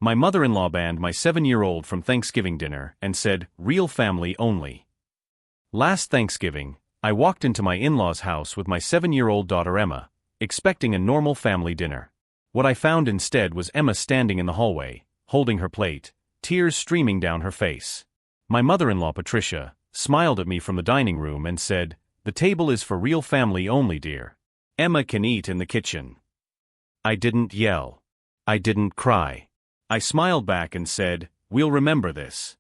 My mother-in-law banned my 7-year-old from Thanksgiving dinner and said, "Real family only." Last Thanksgiving, I walked into my in-laws' house with my 7-year-old daughter Emma, expecting a normal family dinner. What I found instead was Emma standing in the hallway, holding her plate, tears streaming down her face. My mother-in-law Patricia smiled at me from the dining room and said, "The table is for real family only, dear. Emma can eat in the kitchen." I didn't yell. I didn't cry. I smiled back and said, "We'll remember this."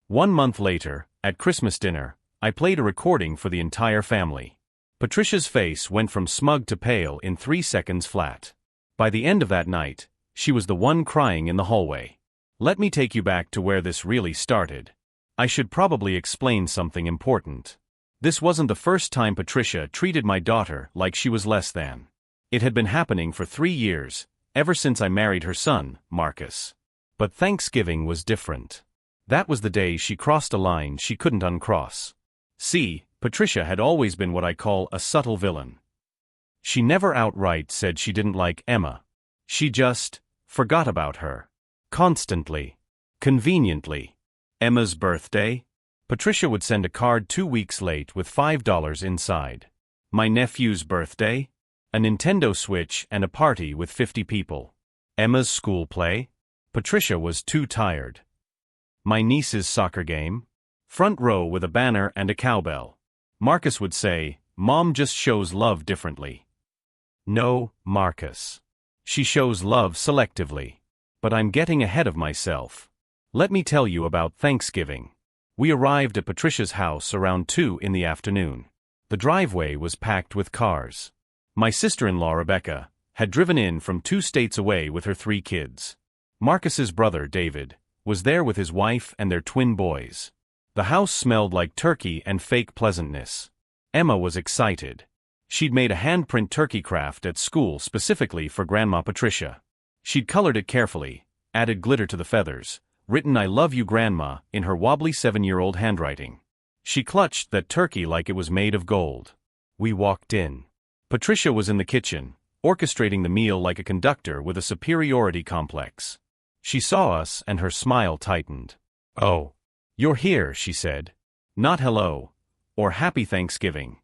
1 month later, at Christmas dinner, I played a recording for the entire family. Patricia's face went from smug to pale in 3 seconds flat. By the end of that night, she was the one crying in the hallway. Let me take you back to where this really started. I should probably explain something important. This wasn't the first time Patricia treated my daughter like she was less than. It had been happening for 3 years, ever since I married her son, Marcus. But Thanksgiving was different. That was the day she crossed a line she couldn't uncross. See, Patricia had always been what I call a subtle villain. She never outright said she didn't like Emma. She just forgot about her. Constantly. Conveniently. Emma's birthday? Patricia would send a card 2 weeks late with $5 inside. My nephew's birthday? A Nintendo Switch and a party with 50 people. Emma's school play? Patricia was too tired. My niece's soccer game? Front row with a banner and a cowbell. Marcus would say, "Mom just shows love differently." No, Marcus. She shows love selectively. But I'm getting ahead of myself. Let me tell you about Thanksgiving. We arrived at Patricia's house around 2 in the afternoon. The driveway was packed with cars. My sister-in-law Rebecca had driven in from 2 states away with her 3 kids. Marcus's brother, David, was there with his wife and their twin boys. The house smelled like turkey and fake pleasantness. Emma was excited. She'd made a handprint turkey craft at school specifically for Grandma Patricia. She'd colored it carefully, added glitter to the feathers, written "I love you, Grandma," in her wobbly 7-year-old handwriting. She clutched that turkey like it was made of gold. We walked in. Patricia was in the kitchen, orchestrating the meal like a conductor with a superiority complex. She saw us and her smile tightened. "Oh, you're here," she said. Not hello, or happy Thanksgiving.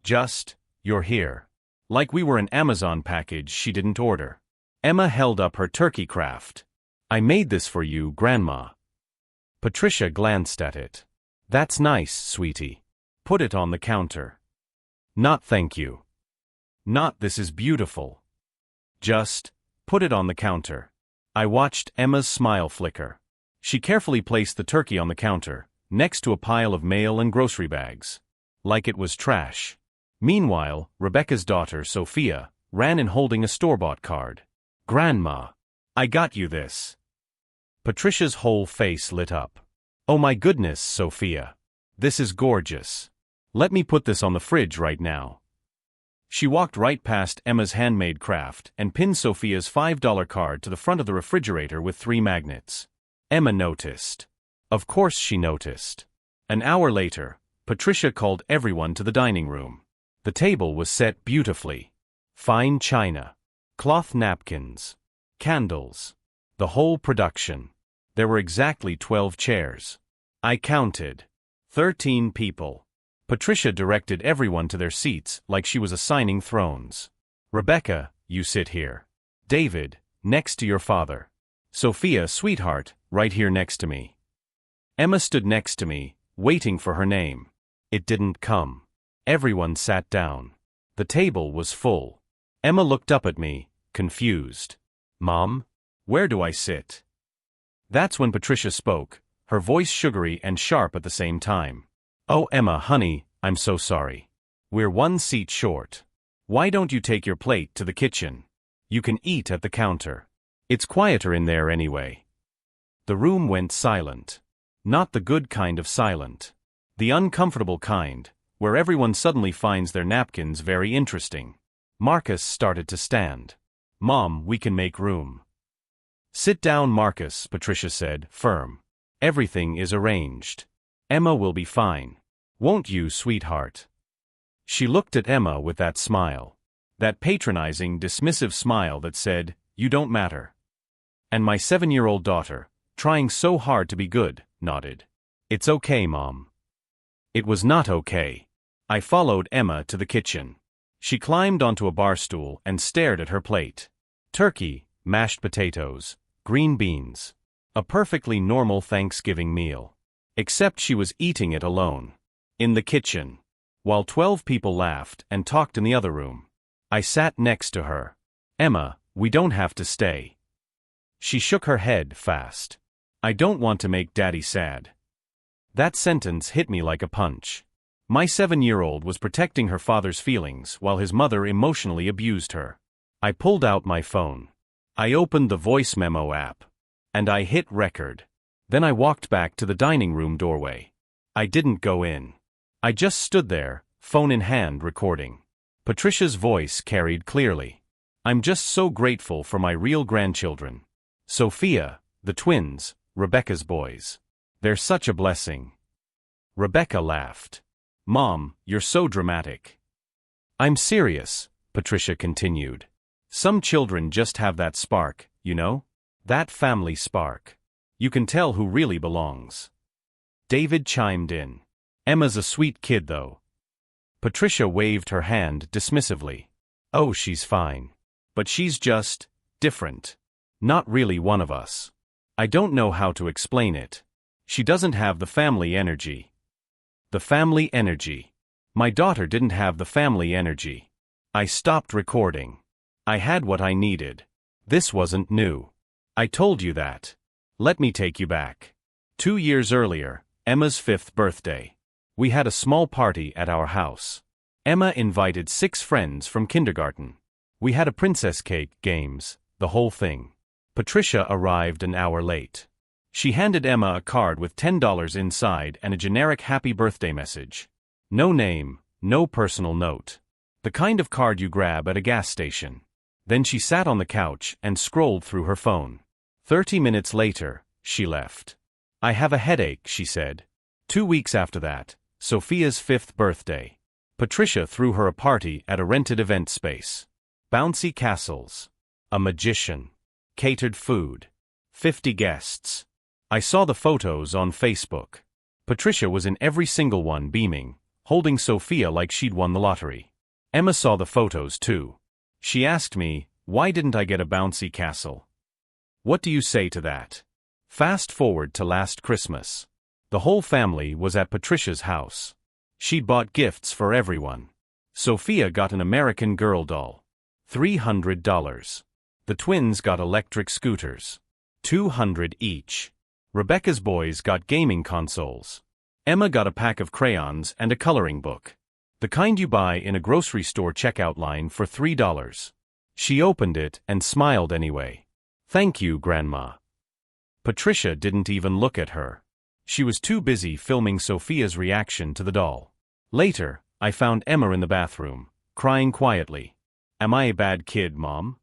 Just, "You're here." Like we were an Amazon package she didn't order. Emma held up her turkey craft. "I made this for you, Grandma." Patricia glanced at it. "That's nice, sweetie. Put it on the counter." "Not thank you." "Not this is beautiful." "Just, put it on the counter." I watched Emma's smile flicker. She carefully placed the turkey on the counter, next to a pile of mail and grocery bags. Like it was trash. Meanwhile, Rebecca's daughter, Sophia, ran in holding a store-bought card. "Grandma, I got you this." Patricia's whole face lit up. "Oh my goodness, Sophia. This is gorgeous. Let me put this on the fridge right now." She walked right past Emma's handmade craft and pinned Sophia's $5 card to the front of the refrigerator with 3 magnets. Emma noticed. Of course she noticed. An hour later, Patricia called everyone to the dining room. The table was set beautifully. Fine china. Cloth napkins. Candles. The whole production. There were exactly 12 chairs. I counted. 13 people. Patricia directed everyone to their seats like she was assigning thrones. "Rebecca, you sit here. David, next to your father. Sophia, sweetheart, right here next to me." Emma stood next to me, waiting for her name. It didn't come. Everyone sat down. The table was full. Emma looked up at me, confused. "Mom, where do I sit?" That's when Patricia spoke, her voice sugary and sharp at the same time. "Oh, Emma, honey, I'm so sorry. We're 1 seat short. Why don't you take your plate to the kitchen? You can eat at the counter. It's quieter in there anyway." The room went silent. Not the good kind of silent. The uncomfortable kind, where everyone suddenly finds their napkins very interesting. Marcus started to stand. "Mom, we can make room." "Sit down, Marcus," Patricia said, firm. "Everything is arranged. Emma will be fine. Won't you, sweetheart?" She looked at Emma with that smile. That patronizing, dismissive smile that said, "You don't matter." And my 7-year-old daughter, trying so hard to be good, nodded. It's okay, Mom. It was not okay. I followed Emma to the kitchen. She climbed onto a bar stool and stared at her plate. Turkey, mashed potatoes, green beans. A perfectly normal Thanksgiving meal. Except she was eating it alone. In the kitchen. While 12 people laughed and talked in the other room. I sat next to her. Emma, we don't have to stay. She shook her head fast. I don't want to make Daddy sad. That sentence hit me like a punch. My 7-year-old was protecting her father's feelings while his mother emotionally abused her. I pulled out my phone. I opened the voice memo app. And I hit record. Then I walked back to the dining room doorway. I didn't go in. I just stood there, phone in hand, recording. Patricia's voice carried clearly. I'm just so grateful for my real grandchildren. Sophia, the twins, Rebecca's boys. They're such a blessing. Rebecca laughed. Mom, you're so dramatic. I'm serious, Patricia continued. Some children just have that spark, you know? That family spark. You can tell who really belongs. David chimed in. Emma's a sweet kid, though. Patricia waved her hand dismissively. Oh, she's fine. But she's just different. Not really one of us. I don't know how to explain it. She doesn't have the family energy. The family energy. My daughter didn't have the family energy. I stopped recording. I had what I needed. This wasn't new. I told you that. Let me take you back. 2 years earlier, Emma's 5th birthday. We had a small party at our house. Emma invited 6 friends from kindergarten. We had a princess cake, games, the whole thing. Patricia arrived an hour late. She handed Emma a card with $10 inside and a generic happy birthday message. No name, no personal note. The kind of card you grab at a gas station. Then she sat on the couch and scrolled through her phone. 30 minutes later, she left. I have a headache, she said. 2 weeks after that, Sophia's 5th birthday. Patricia threw her a party at a rented event space. Bouncy castles. A magician. Catered food. 50 guests. I saw the photos on Facebook. Patricia was in every single one, beaming, holding Sophia like she'd won the lottery. Emma saw the photos too. She asked me, why didn't I get a bouncy castle? What do you say to that? Fast forward to last Christmas. The whole family was at Patricia's house. She'd bought gifts for everyone. Sophia got an American Girl doll. $300. The twins got electric scooters. $200 each. Rebecca's boys got gaming consoles. Emma got a pack of crayons and a coloring book. The kind you buy in a grocery store checkout line for $3. She opened it and smiled anyway. Thank you, Grandma. Patricia didn't even look at her. She was too busy filming Sophia's reaction to the doll. Later, I found Emma in the bathroom, crying quietly. Am I a bad kid, Mom?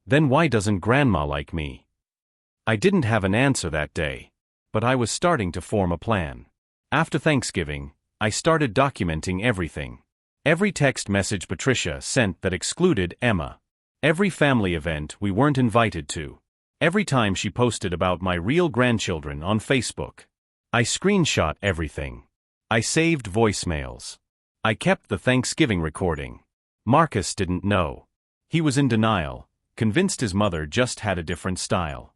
Then why doesn't Grandma like me? I didn't have an answer that day, but I was starting to form a plan. After Thanksgiving, I started documenting everything. Every text message Patricia sent that excluded Emma. Every family event we weren't invited to. Every time she posted about my real grandchildren on Facebook. I screenshot everything. I saved voicemails. I kept the Thanksgiving recording. Marcus didn't know. He was in denial, convinced his mother just had a different style.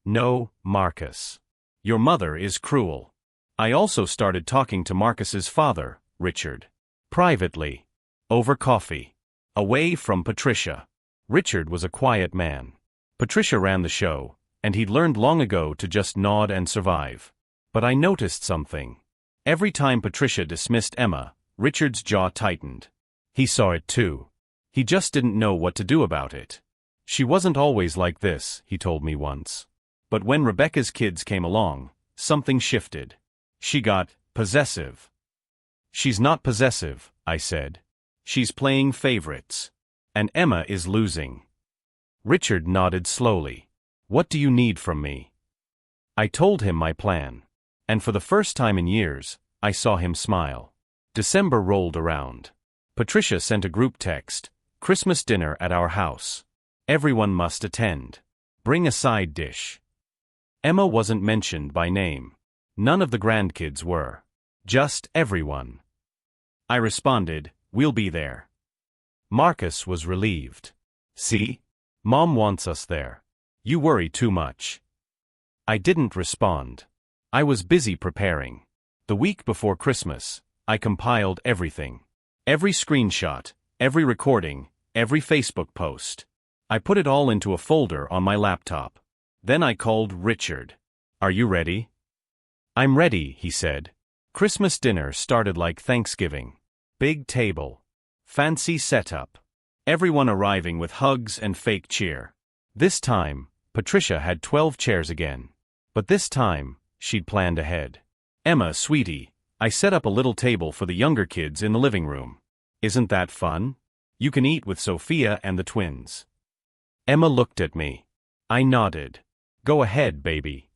No, Marcus. Your mother is cruel. I also started talking to Marcus's father, Richard. Privately. Over coffee. Away from Patricia. Richard was a quiet man. Patricia ran the show, and he'd learned long ago to just nod and survive. But I noticed something. Every time Patricia dismissed Emma, Richard's jaw tightened. He saw it too. He just didn't know what to do about it. She wasn't always like this, he told me once. But when Rebecca's kids came along, something shifted. She got possessive. She's not possessive, I said. She's playing favorites. And Emma is losing. Richard nodded slowly. What do you need from me? I told him my plan. And for the first time in years, I saw him smile. December rolled around. Patricia sent a group text, Christmas dinner at our house. Everyone must attend. Bring a side dish. Emma wasn't mentioned by name. None of the grandkids were. Just everyone. I responded, we'll be there. Marcus was relieved. See? Mom wants us there. You worry too much. I didn't respond. I was busy preparing. The week before Christmas, I compiled everything. Every screenshot, every recording, every Facebook post. I put it all into a folder on my laptop. Then I called Richard. Are you ready? I'm ready, he said. Christmas dinner started like Thanksgiving. Big table. Fancy setup. Everyone arriving with hugs and fake cheer. This time, Patricia had 12 chairs again. But this time, she'd planned ahead. Emma, sweetie, I set up a little table for the younger kids in the living room. Isn't that fun? You can eat with Sophia and the twins. Emma looked at me. I nodded. Go ahead, baby.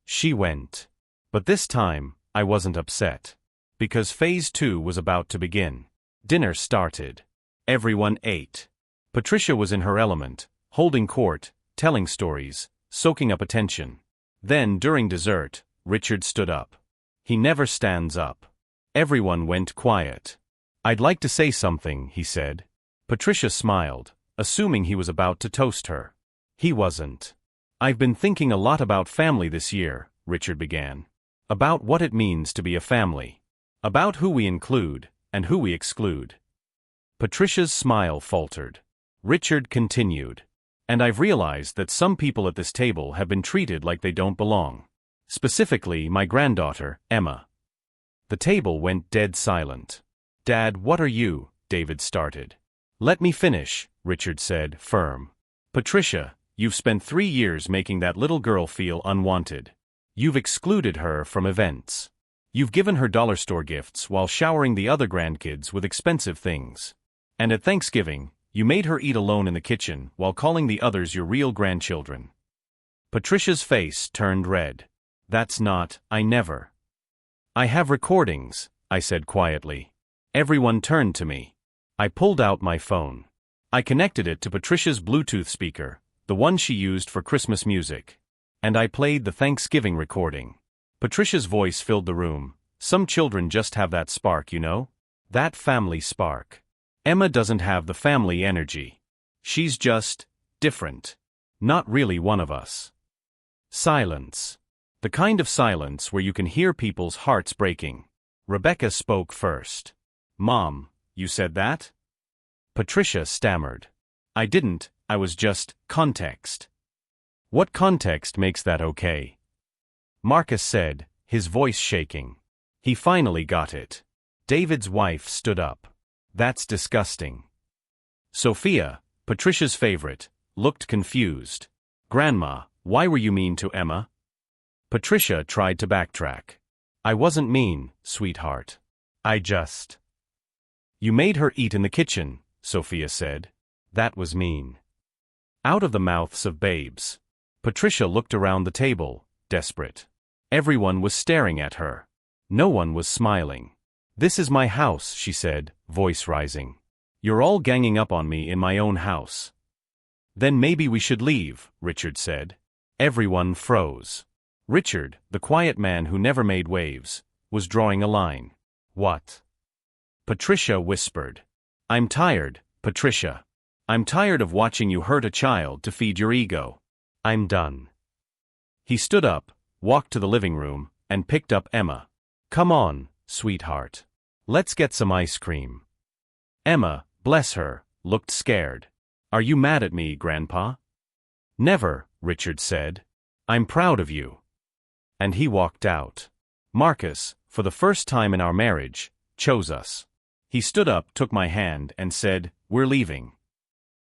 She went. But this time, I wasn't upset. Because phase 2 was about to begin. Dinner started. Everyone ate. Patricia was in her element, holding court, telling stories, soaking up attention. Then, during dessert, Richard stood up. He never stands up. Everyone went quiet. I'd like to say something, he said. Patricia smiled, assuming he was about to toast her. He wasn't. I've been thinking a lot about family this year, Richard began. About what it means to be a family. About who we include, and who we exclude. Patricia's smile faltered. Richard continued. And I've realized that some people at this table have been treated like they don't belong. Specifically, my granddaughter, Emma. The table went dead silent. Dad, what are you? David started. Let me finish, Richard said, firm. Patricia, you've spent 3 years making that little girl feel unwanted. You've excluded her from events. You've given her dollar store gifts while showering the other grandkids with expensive things. And at Thanksgiving, you made her eat alone in the kitchen while calling the others your real grandchildren. Patricia's face turned red. That's not, I never. I have recordings, I said quietly. Everyone turned to me. I pulled out my phone. I connected it to Patricia's Bluetooth speaker, the one she used for Christmas music. And I played the Thanksgiving recording. Patricia's voice filled the room. Some children just have that spark, you know? That family spark. Emma doesn't have the family energy. She's just different. Not really one of us. Silence. The kind of silence where you can hear people's hearts breaking. Rebecca spoke first. Mom, you said that? Patricia stammered. I didn't, I was just, context. What context makes that okay? Marcus said, his voice shaking. He finally got it. David's wife stood up. That's disgusting. Sophia, Patricia's favorite, looked confused. Grandma, why were you mean to Emma? Patricia tried to backtrack. I wasn't mean, sweetheart. I just... You made her eat in the kitchen, Sophia said. That was mean. Out of the mouths of babes. Patricia looked around the table, desperate. Everyone was staring at her. No one was smiling. This is my house, she said, voice rising. You're all ganging up on me in my own house. Then maybe we should leave, Richard said. Everyone froze. Richard, the quiet man who never made waves, was drawing a line. What? Patricia whispered. I'm tired, Patricia. I'm tired of watching you hurt a child to feed your ego. I'm done. He stood up, walked to the living room, and picked up Emma. Come on, sweetheart. Let's get some ice cream. Emma, bless her, looked scared. Are you mad at me, Grandpa? Never, Richard said. I'm proud of you. And he walked out. Marcus, for the first time in our marriage, chose us. He stood up, took my hand, and said, We're leaving.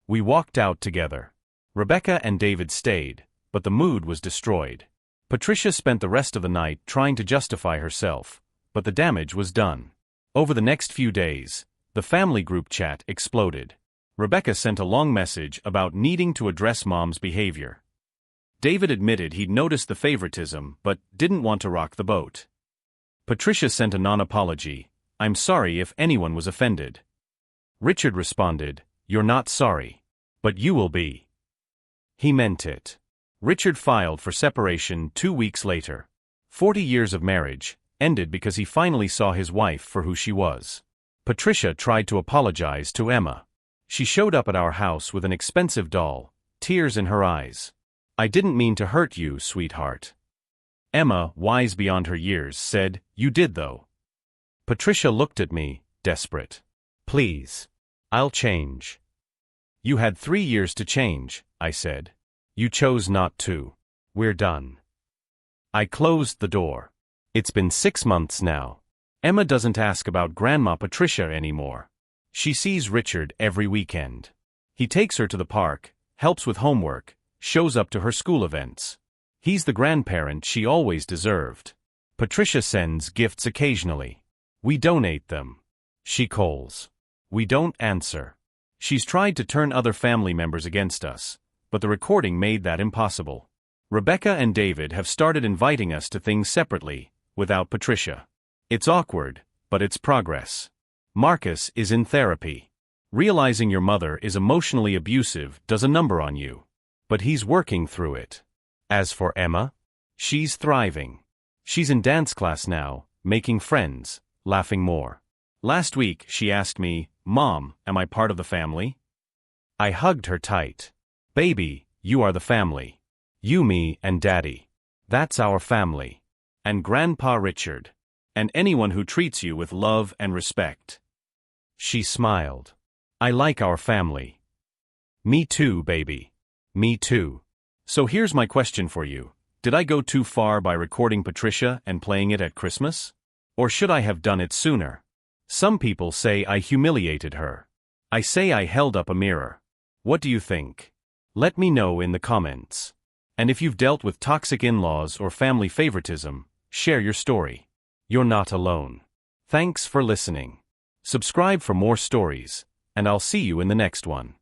We walked out together. Rebecca and David stayed, but the mood was destroyed. Patricia spent the rest of the night trying to justify herself, but the damage was done. Over the next few days, the family group chat exploded. Rebecca sent a long message about needing to address Mom's behavior. David admitted he'd noticed the favoritism but didn't want to rock the boat. Patricia sent a non-apology. I'm sorry if anyone was offended. Richard responded, You're not sorry. But you will be. He meant it. Richard filed for separation 2 weeks later. 40 years of marriage ended because he finally saw his wife for who she was. Patricia tried to apologize to Emma. She showed up at our house with an expensive doll, tears in her eyes. "I didn't mean to hurt you, sweetheart." Emma, wise beyond her years, said, "You did though." Patricia looked at me, desperate. "Please. I'll change." "You had 3 years to change," I said. "You chose not to. We're done." I closed the door. It's been 6 months now. Emma doesn't ask about Grandma Patricia anymore. She sees Richard every weekend. He takes her to the park, helps with homework, shows up to her school events. He's the grandparent she always deserved. Patricia sends gifts occasionally. We donate them. She calls. We don't answer. She's tried to turn other family members against us, but the recording made that impossible. Rebecca and David have started inviting us to things separately, without Patricia. It's awkward, but it's progress. Marcus is in therapy. Realizing your mother is emotionally abusive does a number on you. But he's working through it. As for Emma, she's thriving. She's in dance class now, making friends, laughing more. Last week she asked me, "Mom, am I part of the family?" I hugged her tight. "Baby, you are the family. You, me, and Daddy. That's our family. And Grandpa Richard. And anyone who treats you with love and respect." She smiled. "I like our family." "Me too, baby. Me too." So here's my question for you. Did I go too far by recording Patricia and playing it at Christmas? Or should I have done it sooner? Some people say I humiliated her. I say I held up a mirror. What do you think? Let me know in the comments. And if you've dealt with toxic in-laws or family favoritism, share your story. You're not alone. Thanks for listening. Subscribe for more stories, and I'll see you in the next one.